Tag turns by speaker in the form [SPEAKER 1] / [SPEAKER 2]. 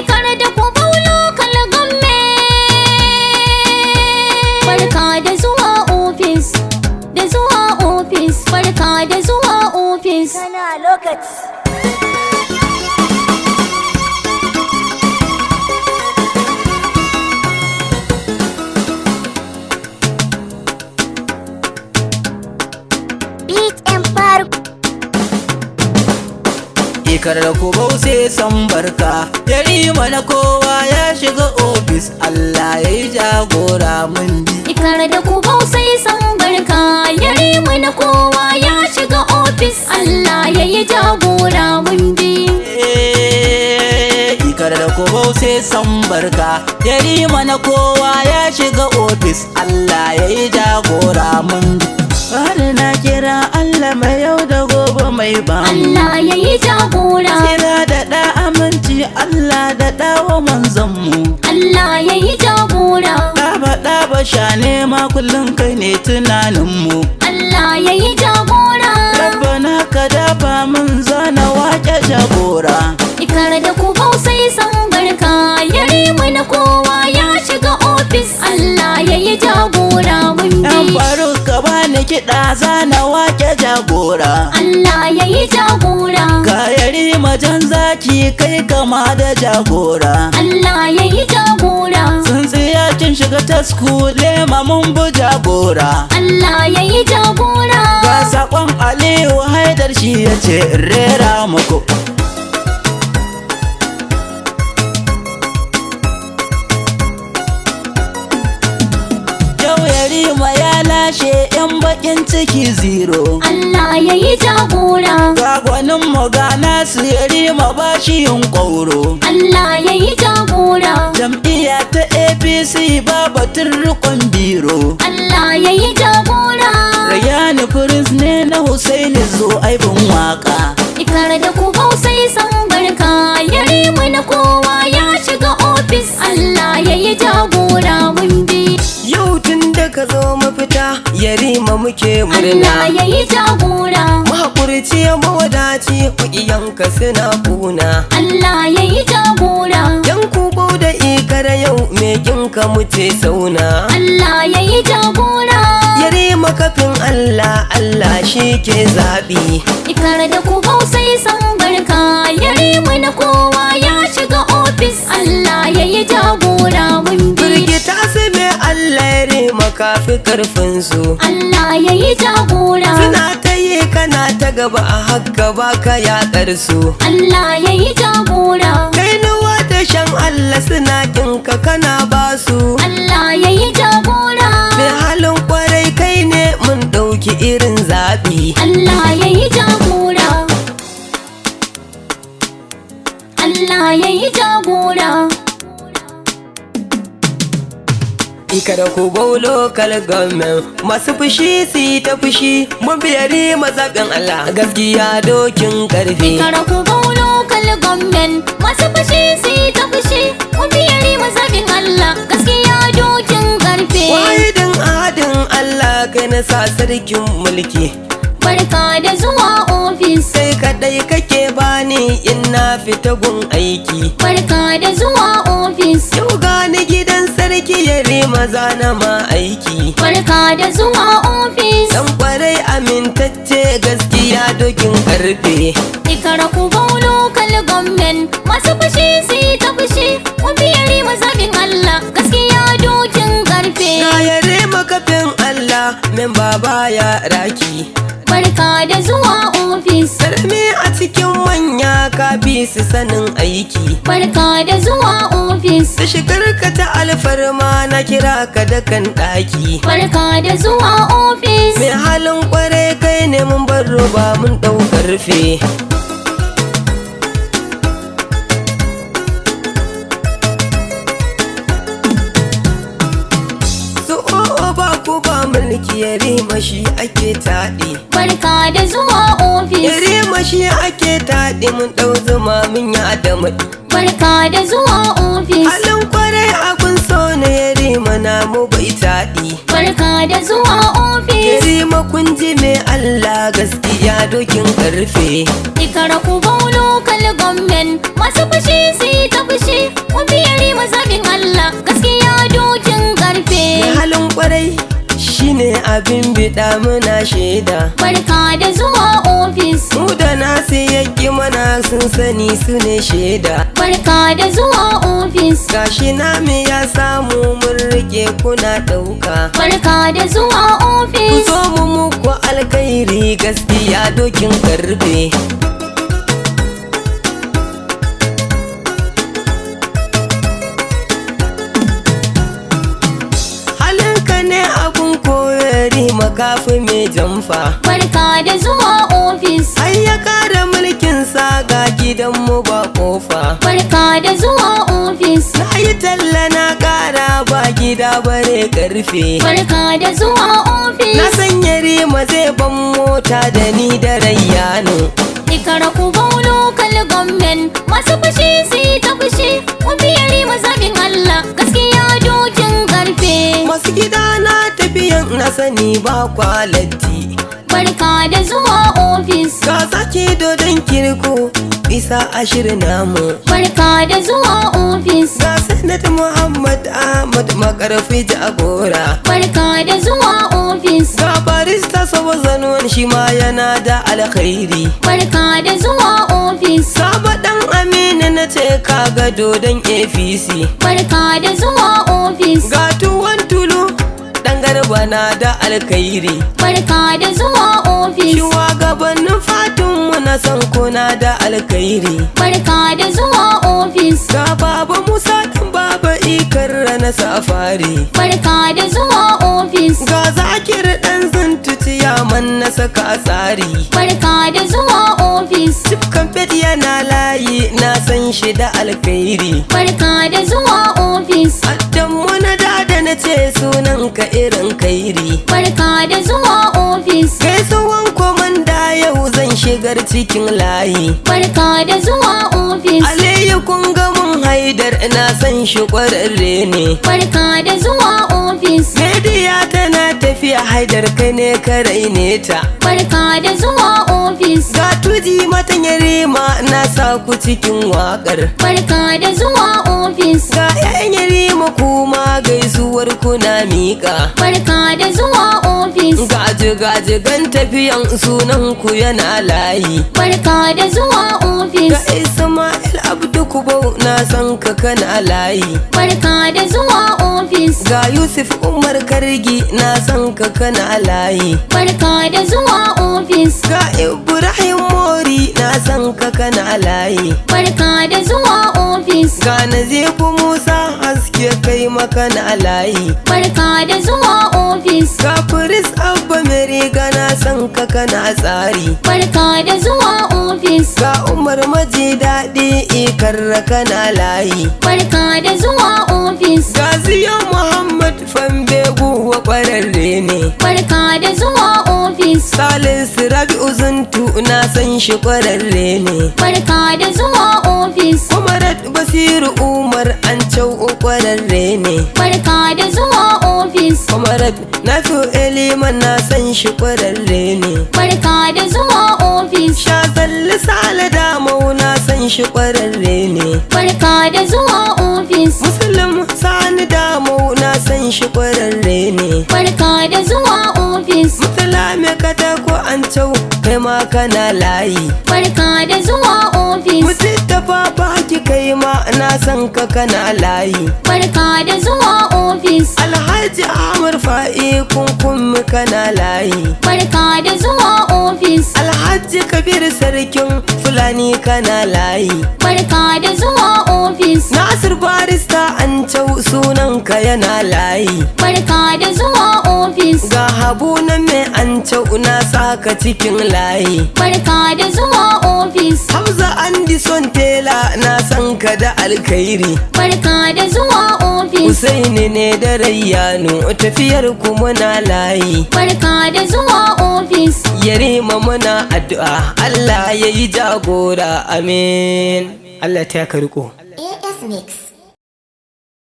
[SPEAKER 1] Ikar da ku baulo kalgamme. Barka da zuwa ofis, da zuwa ofis, barka da zuwa ofis.
[SPEAKER 2] Kana lokaci.
[SPEAKER 3] Ikar da ku sai san barka, yarima na kowa ya shiga ofis, Allah ya yi jagora mun bi.
[SPEAKER 1] Ikar da ku sai san barka, yarima na kowa ya shiga ofis, Allah ya yi jagora mun bi.
[SPEAKER 3] Ikar da ku sai san barka, yarima na kowa ya shiga ofis, Allah ya yi jagora mun bi. Wani na kira Allah mai yau da gobe mai ba
[SPEAKER 1] Allah ya yi jagora.
[SPEAKER 3] Kira da ɗa aminci Allah da ɗawa manzanmu.
[SPEAKER 1] Allah ya yi jagora.
[SPEAKER 3] Ɗaba sha nema kullum kai ne tunaninmu.
[SPEAKER 1] Allah ya yi jagora.
[SPEAKER 3] Rabbana ka dafa mun zana waƙe jagora.
[SPEAKER 1] Ikar da ku sai san barka, yarima na kowa ya shiga ofis, Allah ya yi jagora mun bi.
[SPEAKER 3] Yan faru ka bani kiɗa zana waƙe jagora.
[SPEAKER 1] Allah ya yi jagora.
[SPEAKER 3] Ga yarima jan zaki kai kama da jagora.
[SPEAKER 1] Allah ya yi jagora.
[SPEAKER 3] Tsintsiya kin shiga tasku lema mun bu jagora.
[SPEAKER 1] Allah ya yi jagora.
[SPEAKER 3] Ga saƙon Aliyu Haidar shi ya ce in rera muku. Yau yarima ya lashe 'yan baƙin ciki zero.
[SPEAKER 1] Allah ya yi jagora.
[SPEAKER 3] Ga gwanin mu ga nasu yarima ba shi yin ƙwauro.
[SPEAKER 1] Allah ya yi jagora.
[SPEAKER 3] Jam'iyya ta APC ba batun riƙon biro.
[SPEAKER 1] Allah ya yi jagora.
[SPEAKER 3] Rayani Prince ne na Hussaini zo aibin waka.
[SPEAKER 1] Ikar da ku sai san barka, yarima na kowa ya shiga ofis, Allah ya yi jagora mun bi.
[SPEAKER 4] Yau tun da ka zo mafita yarima muke murna.
[SPEAKER 1] Allah ya yi jagora.
[SPEAKER 4] Mahaƙurci mawadaci kuɗiyanka suna kuna.
[SPEAKER 1] Allah ya yi jagora.
[SPEAKER 4] Yan kuɓo da ikar yau mekinka muce sauna.
[SPEAKER 1] Allah ya yi jagora.
[SPEAKER 4] Yarima kafin Allah, Allah shi ke zaɓi.
[SPEAKER 1] Ikar da ku sai san barka, yarima na kowa ya shiga ofis, Allah ya yi jagora mun bi.
[SPEAKER 4] Firgita su me Allah yarima kafi karfinsu.
[SPEAKER 1] Allah ya yi jagora.
[SPEAKER 4] Suna ta yi kana ta gaba a haka baka yaƙar su.
[SPEAKER 1] Allah ya yi jagora.
[SPEAKER 4] Kainuwa da shan Allah suna kinka kana basu.
[SPEAKER 1] Allah ya yi jagora.
[SPEAKER 4] Mai halin kwarai kai ne mun ɗauki irin zaɓi.
[SPEAKER 1] Allah ya yi jagora. Allah ya yi jagora.
[SPEAKER 4] Ikada ku baulo kalgamen masu fushi su yi ta fushi mun biyari mazaɓin Allah gaskiya dokin ƙarfi.
[SPEAKER 1] Ikara ku baulo kalgammen masu fushi su yi ta fushi, mun biyari mazaɓin Allah gaskiya dokin ƙarfe.
[SPEAKER 4] Wahidin ahadin Allah kai na sa sarkin mulki.
[SPEAKER 1] Barka da zuwa ofis.
[SPEAKER 4] Sai kadai kake bani in na fita gun aiki.
[SPEAKER 1] Barka da zuwa ofis.
[SPEAKER 4] Yau gani gidan sarki yare maza na ma aiki.
[SPEAKER 1] Barka da zuwa ofis.
[SPEAKER 4] Dan kwarai amintacce gaskiya dokin karfe.
[SPEAKER 1] Ikara ku baulo kalgammen masu fushi su yi ta fushi, mun biyari mazaɓin Allah gaskiya dokin ƙarfe.
[SPEAKER 4] Na yare makafin Allah min baba ya raki.
[SPEAKER 1] Barka da zuwa ofis.
[SPEAKER 4] Sarmi a cikin manya ka bi su sanin aiki.
[SPEAKER 1] Barka da zuwa ofis.
[SPEAKER 4] Da shigar ka ta alfarma na kira ka da kan ɗaki.
[SPEAKER 1] Barka da zuwa ofis.
[SPEAKER 4] Mai halin kwarai kai ne mun bar roba mun ɗau ƙarfe. Su o'o ba ku ba mulki yarima shi ake taɗi.
[SPEAKER 1] Barka da zuwa ofis.
[SPEAKER 4] Yarima shi ake taɗi mun ɗau zuma mun yi adamaɗi.
[SPEAKER 1] Barka da zuwa ofis.
[SPEAKER 4] Halin kwarai abun so ne yarima na mu bai taɗi.
[SPEAKER 1] Barka da zuwa ofis.
[SPEAKER 4] Yarima kun ji me Allah gaskiya dokin ƙarfe.
[SPEAKER 1] Ikara ku baulo gwamnan masu fushi su yi ta fushi mun biyari mazabin Allah gaskiya dokin karfe
[SPEAKER 4] halin kwarai shine abin bida muna shaida
[SPEAKER 1] barka da zuwa ofis
[SPEAKER 4] mu da nasu yaki mana sun sani su ne shaida
[SPEAKER 1] barka da zuwa ofis
[SPEAKER 4] gashi nami ya samu mun rike kuna dauka
[SPEAKER 1] barka da zuwa
[SPEAKER 4] ku
[SPEAKER 1] ofis
[SPEAKER 4] zo mu muku alkhairi gaskiya dokin karfe halinka ne abun koyari makafi mai jamfa
[SPEAKER 1] barka da zuwa ofis
[SPEAKER 4] ai ya kara mulkin sa ga gidanmu ba kofa
[SPEAKER 1] barka da zuwa ofis
[SPEAKER 4] na yi talla na kara ba gida bare karfe
[SPEAKER 1] barka da zuwa ofis
[SPEAKER 4] na sanya rima zai ban mota da ni da rayyano
[SPEAKER 1] ikara ku baulo kal gwamnan masu fushi su yi ta fushi mun biyari mazabin Allah gaskiya dokin karfe
[SPEAKER 4] masu gida na tafiyan na sani ba kwalati
[SPEAKER 1] barka da zuwa ofis
[SPEAKER 4] ga sake dodon kirko isa ashirin namu
[SPEAKER 1] barka da zuwa ofis
[SPEAKER 4] ga sanat muhammad ahmad makarfi jagora
[SPEAKER 1] barka da zuwa ofis
[SPEAKER 4] ga barista sabo zanuwan shi ma yana da alkhairi
[SPEAKER 1] barka da zuwa ofis
[SPEAKER 4] saba dan amina na ce ka ga dodon apc
[SPEAKER 1] barka da zuwa ofis
[SPEAKER 4] ga tuwon tulu dan garba na da alkhairi
[SPEAKER 1] barka da zuwa ofis
[SPEAKER 4] shugabannin fatinmu na san kuna da alkhairi
[SPEAKER 1] barka da zuwa ofis
[SPEAKER 4] ga baba musa dan baba ikar na safari
[SPEAKER 1] barka da zuwa ofis
[SPEAKER 4] ga zakir dan zantuci yaman na saka tsari
[SPEAKER 1] barka da zuwa ofis
[SPEAKER 4] Sifkan fet yana layi na san shi da alkhairi
[SPEAKER 1] barka da zuwa ofis
[SPEAKER 4] Addanmu na da na ce sunanka irin kairi
[SPEAKER 1] barka da zuwa ofis
[SPEAKER 4] gaisuwan komanda yau zan shigar cikin layi
[SPEAKER 1] barka da zuwa ofis
[SPEAKER 4] Aliyu kun ga mun haidar na san shi kwararre ne
[SPEAKER 1] barka da zuwa ofis
[SPEAKER 4] Media tana tafiya haidar kai ne ka raine ta
[SPEAKER 1] barka da zuwa ofis
[SPEAKER 4] ga tuji matan yarima na sa ku cikin wakar
[SPEAKER 1] barka da zuwa ofis
[SPEAKER 4] ga yan yarima kuma gaisuwar kuna mika
[SPEAKER 1] barka da zuwa ofis
[SPEAKER 4] gaji-gajigan tafiyan sunan ku yana layi
[SPEAKER 1] barka da zuwa ofis
[SPEAKER 4] ga Ismail Abdu Kubau na san ka kana layi
[SPEAKER 1] barka da zuwa ofis
[SPEAKER 4] ga Yusuf Umar Kargi na san ka kana layi
[SPEAKER 1] barka da zuwa ofis
[SPEAKER 4] ga Ibrahim Mori na san ka kana layi
[SPEAKER 1] barka da zuwa ofis
[SPEAKER 4] ga Nazifu Musa haske kai maka na layi
[SPEAKER 1] barka da zuwa ofis
[SPEAKER 4] ga Prince Abba Meriga na san ka kana tsari
[SPEAKER 1] barka da zuwa ofis
[SPEAKER 4] ga Umar Maji daɗi ikarra kana layi
[SPEAKER 1] barka da zuwa ofis
[SPEAKER 4] ga Ziyo Muhammad Fambegu wa ƙwararre ne
[SPEAKER 1] barka da zuwa ofis
[SPEAKER 4] Salisu Rabi'u Zuntu na san shi ƙwararre ne
[SPEAKER 1] barka da zuwa ofis
[SPEAKER 4] Umarat Basiru Umar an cau ƙwararre ne
[SPEAKER 1] barka da zuwa ofis
[SPEAKER 4] Umarat Nafi Eliman na san shi ƙwararre ne
[SPEAKER 1] barka da zuwa ofis
[SPEAKER 4] Shazalli Sale Damau na san shi ƙwararre ne
[SPEAKER 1] barka da zuwa ofis
[SPEAKER 4] Muslim Sani Damau na san shi ƙwararre ne
[SPEAKER 1] barka da zuwa ofis
[SPEAKER 4] Musulami Katako an cau kai ma kana layi
[SPEAKER 1] barka da zuwa ofis
[SPEAKER 4] Mutittafa baki kai ma na san ka kana layi
[SPEAKER 1] barka da zuwa ofis
[SPEAKER 4] Alhaji Amur Fa'i kunkun kana layi
[SPEAKER 1] barka da zuwa ofis
[SPEAKER 4] Alhaji Kabir Sarkin Fulani kana layi
[SPEAKER 1] barka da zuwa ofis
[SPEAKER 4] Nasir Barista an cau sunanka yana layi
[SPEAKER 1] barka da zuwa ofis
[SPEAKER 4] ga Habu na mai an cau na saka cikin layi
[SPEAKER 1] barka da zuwa ofis
[SPEAKER 4] Hamza Andison Tela na san ka da alkhairi
[SPEAKER 1] barka da zuwa ofis
[SPEAKER 4] Husaini ne da Rayyano tafiyar ku muna layi
[SPEAKER 1] barka da zuwa ofis
[SPEAKER 4] Yarima muna addu'a Allah ya yi jagora amin Allah ta ka riko
[SPEAKER 2] AS Mix.